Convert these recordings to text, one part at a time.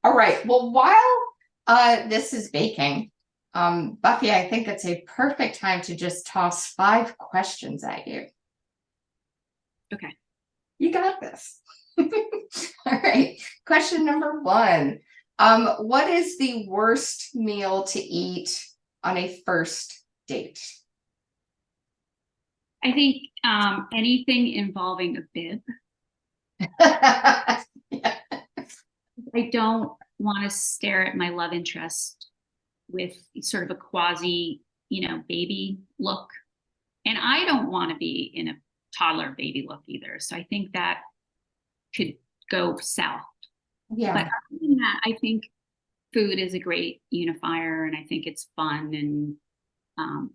All right. Well, while this is baking, Buffy, I think it's a perfect time to just toss 5 questions at you. Okay. You got this. All right. Question number 1. What is the worst meal to eat on a first date? I think anything involving a bib. Yeah. I don't want to stare at my love interest with sort of a quasi, baby look. And I don't want to be in a toddler baby look either. So I think that could go south. Yeah. But other than that, I think food is a great unifier and I think it's fun. And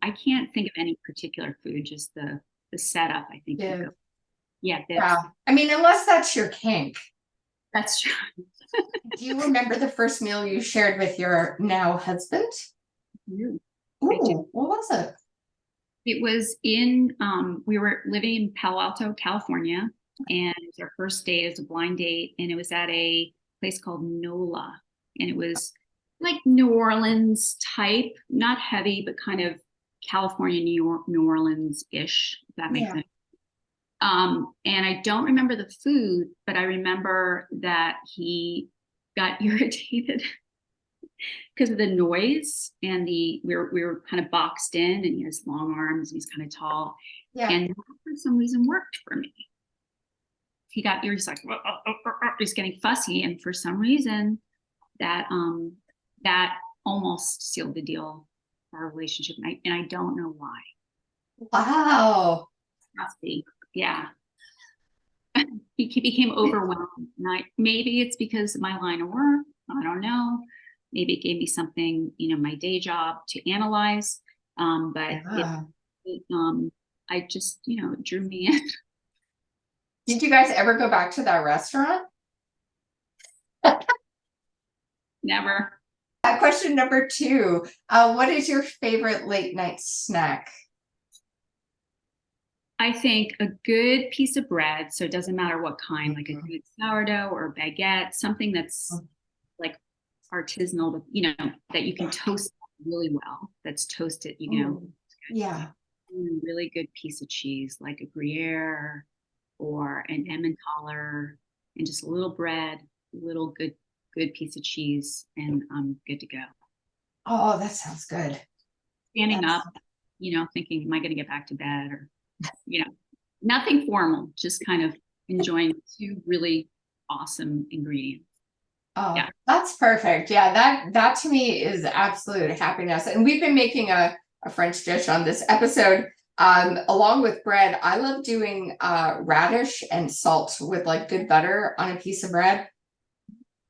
I can't think of any particular food, just the setup, I think. Yeah. Yeah, Yeah. I mean, unless that's your kink. that's true. Do you remember the first meal you shared with your now husband? Ooh, Ooh, what was it? It was we were living in Palo Alto, California, and it was our first date. It was a blind date, and it was at a place called NOLA. And it was like New Orleans type, not heavy, but kind of California, New Orleans-ish, if that makes sense. And I don't remember the food, but I remember that he got irritated because of the noise and we were kind of boxed in and he has long arms and he's kind of tall. Yeah. And that for some reason worked for me. He was like, he's getting fussy. And for some reason that almost sealed the deal for our relationship. And I don't know why. Wow. Fussy. Yeah. He became overwhelmed. And maybe it's because of my line of work. I don't know. Maybe it gave me something, my day job to analyze. But Yeah. I just, it drew me in. Did you guys ever go back to that restaurant? Never. Question number 2. What is your favorite late night snack? I think a good piece of bread, so it doesn't matter what kind, like a good sourdough or a baguette, something that's like artisanal, that you can toast really well. That's toasted, Yeah. A really good piece of cheese, like a Gruyere or an Emmentaler, and just a little bread, a little good piece of cheese, and I'm good to go. Oh, that sounds good. Standing up, thinking, am I going to get back to bed? Or, nothing formal, just kind of enjoying 2 really awesome ingredients. Oh, yeah. That's perfect. Yeah, that to me is absolute happiness. And we've been making a French dish on this episode. Along with bread, I love doing radish and salt with like good butter on a piece of bread.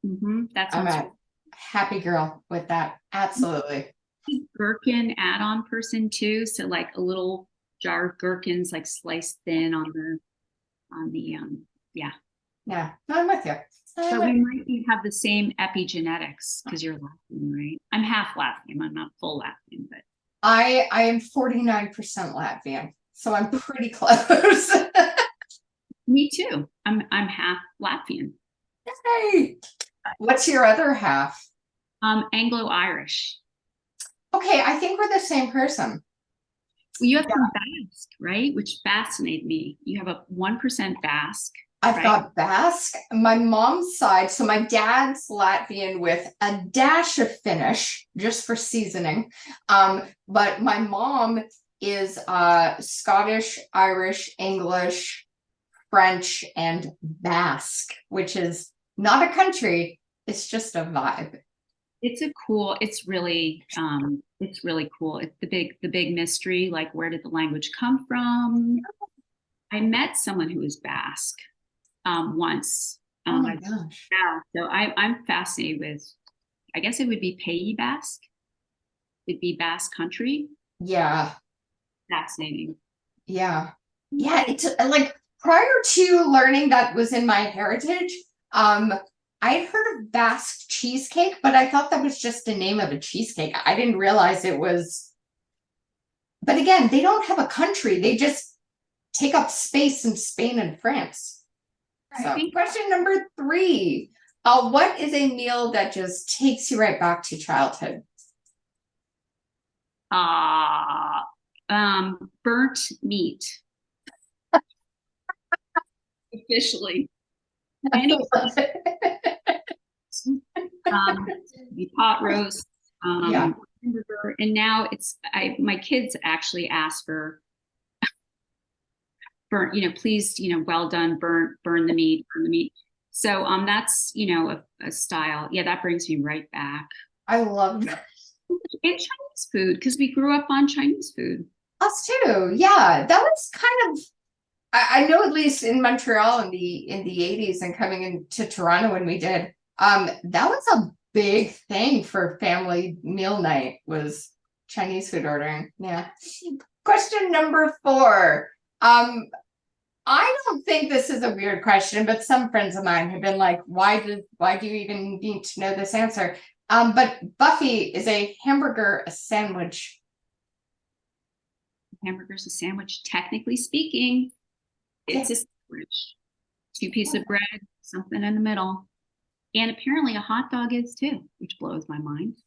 I'm a happy girl with that. Absolutely. Gherkin add-on person too. So like a little jar of gherkins, like sliced thin on the yeah. Yeah, I'm with you. But we might have the same epigenetics because you're Latvian, right? I'm half Latvian. I'm not full Latvian, but I am 49% Latvian, so I'm pretty close. Me too. I'm half Latvian. Hey, what's your other half? Anglo-Irish. Okay, I think we're the same person. Well, you have some Basque, right? Which fascinated me. You have a 1% Basque. I've got Basque. My mom's side, so my dad's Latvian with a dash of Finnish, just for seasoning. But my mom is Scottish, Irish, English, French, and Basque, which is not a country, it's just a vibe. It's really cool. It's the big mystery, like where did the language come from? I met someone who was Basque once. Oh my gosh. Yeah, so I'm fascinated with, I guess it would be Pays Basque. It'd be Basque country. Yeah. Fascinating. Yeah. Yeah, it's like prior to learning that was in my heritage, I'd heard of Basque cheesecake, but I thought that was just the name of a cheesecake. I didn't realize it was. But again, they don't have a country. They just take up space in Spain and France. So, question number 3. What is a meal that just takes you right back to childhood? Burnt meat, officially. Any the pot roast, Yeah. hamburger, and now my kids actually ask for burnt, please, well done, burn the meat, burn the meat. So that's a style. Yeah, that brings me right back. I love that. And Chinese food, because we grew up on Chinese food. Us too. Yeah, that was kind of. I know at least in Montreal in the 80s and coming into Toronto when we did, that was a big thing for family meal night was Chinese food ordering. Yeah. Question number 4. I don't think this is a weird question, but some friends of mine have been like, why do you even need to know this answer? But Buffy, is a hamburger a sandwich? Hamburger's a sandwich, technically speaking. It's a sandwich. 2 pieces of bread, something in the middle. And apparently a hot dog is too, which blows my mind.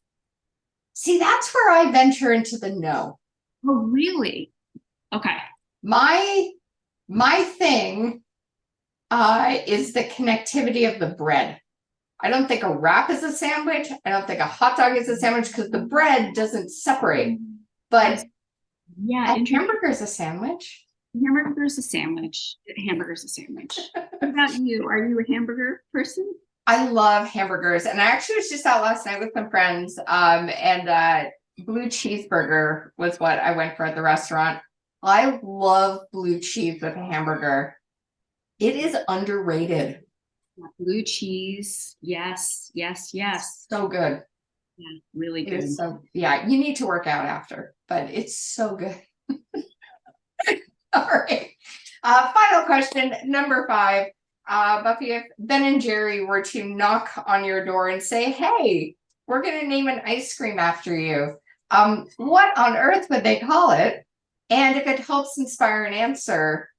See, that's where I venture into the no. Oh, really? Okay. My thing is the connectivity of the bread. I don't think a wrap is a sandwich. I don't think a hot dog is a sandwich because the bread doesn't separate. But yeah, a hamburger is a sandwich. Hamburger is a sandwich. Hamburger's a sandwich. What about you? Are you a hamburger person? I love hamburgers, and I actually was just out last night with some friends. And blue cheeseburger was what I went for at the restaurant. I love blue cheese with a hamburger. It is underrated. Blue cheese, yes, yes, yes. So good. Yeah, really good. So yeah, you need to work out after, but it's so good. All right. Final question, number 5. Buffy, if Ben and Jerry were to knock on your door and say, hey, we're going to name an ice cream after you, what on earth would they call it? And if it helps inspire an answer,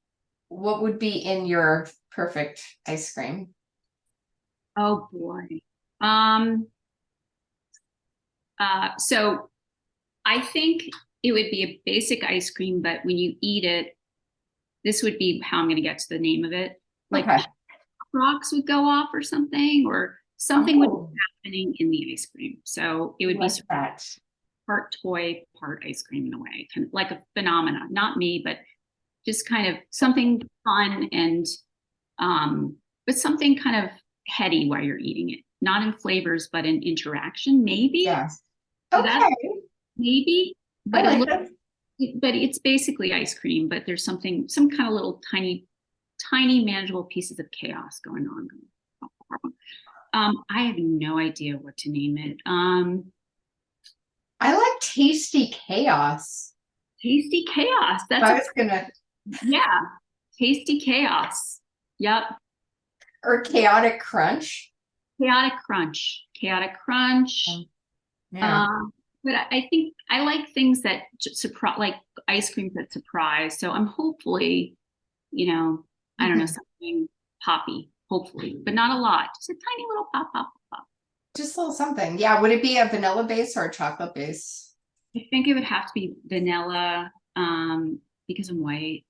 what would be in your perfect ice cream? Oh boy. So I think it would be a basic ice cream, but when you eat it, this would be how I'm going to get to the name of it. Like rocks would go off or something would be happening in the ice cream. So it would be sort of part toy, part ice cream in a way, kind of like a phenomena, not me, but just kind of something fun and, but something kind of heady while you're eating it, not in flavors, but in interaction, maybe. Yes. So okay. Maybe, but but it's basically ice cream, but there's some kind of little tiny manageable pieces of chaos going on. I have no idea what to name it. I like Tasty Chaos. Tasty Chaos. Yeah. Tasty Chaos. Yep. Or Chaotic Crunch. Chaotic Crunch. Yeah. But I think I like things that surprise, like ice creams that surprise. So I'm hopefully, I don't know, something poppy, hopefully, but not a lot. Just a tiny little pop. Just a little something. Yeah. Would it be a vanilla base or a chocolate base? I think it would have to be vanilla, because I'm white.